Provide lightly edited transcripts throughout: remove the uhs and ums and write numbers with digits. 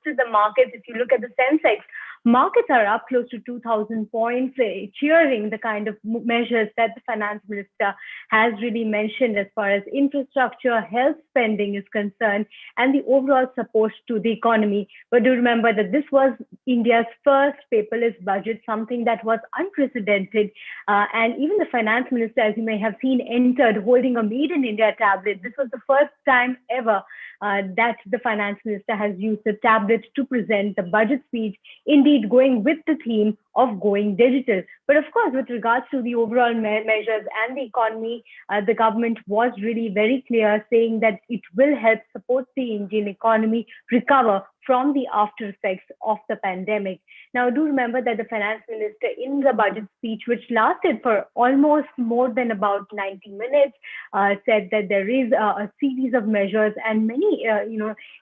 boosted the markets. If you look at the Sensex, markets are up close to 2,000 points, cheering the kind of measures that the finance minister has really mentioned as far as infrastructure, health spending is concerned, and the overall support to the economy. But do remember that this was India's first paperless budget, something that was unprecedented. And even the finance minister, as you may have seen, entered holding a Made in India tablet. This was the first time ever that the finance minister has used the tablet to present the budget speech, indeed going with the theme of going digital. But of course, with regards to the overall measures and the economy, the government was really very clear, saying that it will help support the Indian economy recover from the after effects of the pandemic. Now, do remember that the finance minister in the budget speech, which lasted for almost more than about 90 minutes, said that there is a series of measures and many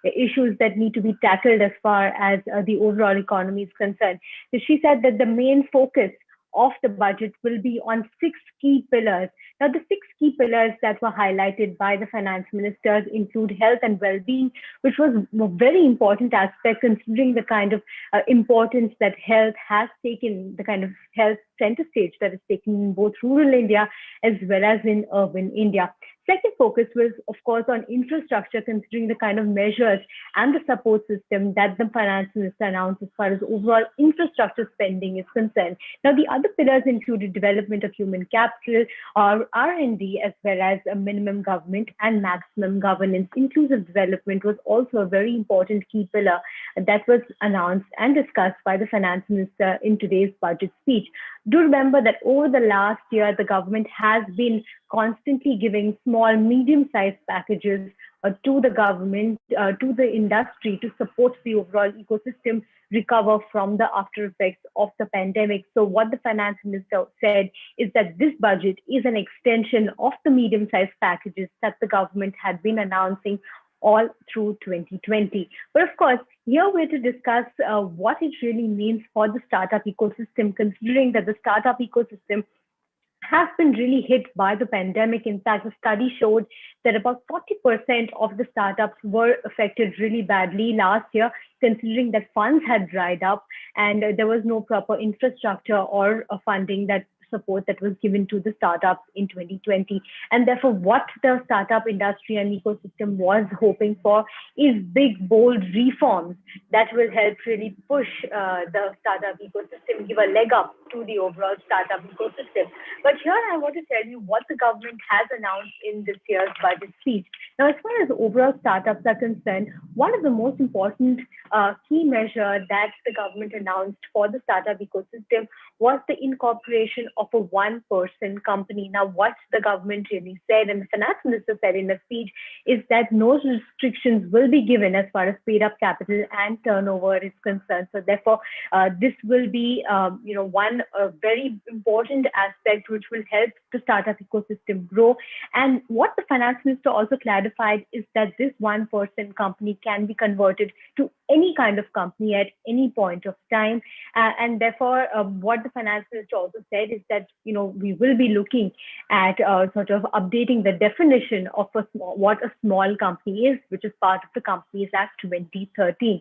issues that need to be tackled as far as the overall economy is concerned. So she said that the main focus of the budget will be on 6 key pillars. Now, the 6 key pillars that were highlighted by the finance ministers include health and well-being, which was a very important aspect considering the kind of importance that health has taken, the kind of health center stage that is taken in both rural India as well as in urban India. Second focus was, of course, on infrastructure, considering the kind of measures and the support system that the finance minister announced as far as overall infrastructure spending is concerned. Now, the other pillars included development of human capital, or R&D, as well as a minimum government and maximum governance. Inclusive development was also a very important key pillar that was announced and discussed by the finance minister in today's budget speech. Do remember that over the last year, the government has been constantly giving small, medium-sized packages to the government, to the industry to support the overall ecosystem recover from the after effects of the pandemic. So what the finance minister said is that this budget is an extension of the medium-sized packages that the government had been announcing all through 2020. But of course, here we're to discuss what it really means for the startup ecosystem, considering that the startup ecosystem has been really hit by the pandemic. In fact, a study showed that about 40% of the startups were affected really badly last year, considering that funds had dried up and there was no proper infrastructure or funding that support that was given to the startups in 2020. And therefore, what the startup industry and ecosystem was hoping for is big, bold reforms that will help really push the startup ecosystem, give a leg up to the overall startup ecosystem. But here I want to tell you what the government has announced in this year's budget speech. Now, as far as overall startups are concerned, one of the most important key measure that the government announced for the startup ecosystem was the incorporation of a one-person company. Now, what the government really said, and the finance minister said in a speech, is that no restrictions will be given as far as paid-up capital and turnover is concerned. So, therefore, this will be, one very important aspect which will help the startup ecosystem grow. And what the finance minister also clarified is that this one-person company can be converted to any kind of company at any point of time. And therefore, what the finance minister also said is that, we will be looking at sort of updating the definition of what a small company is, which is part of the Companies Act 2013.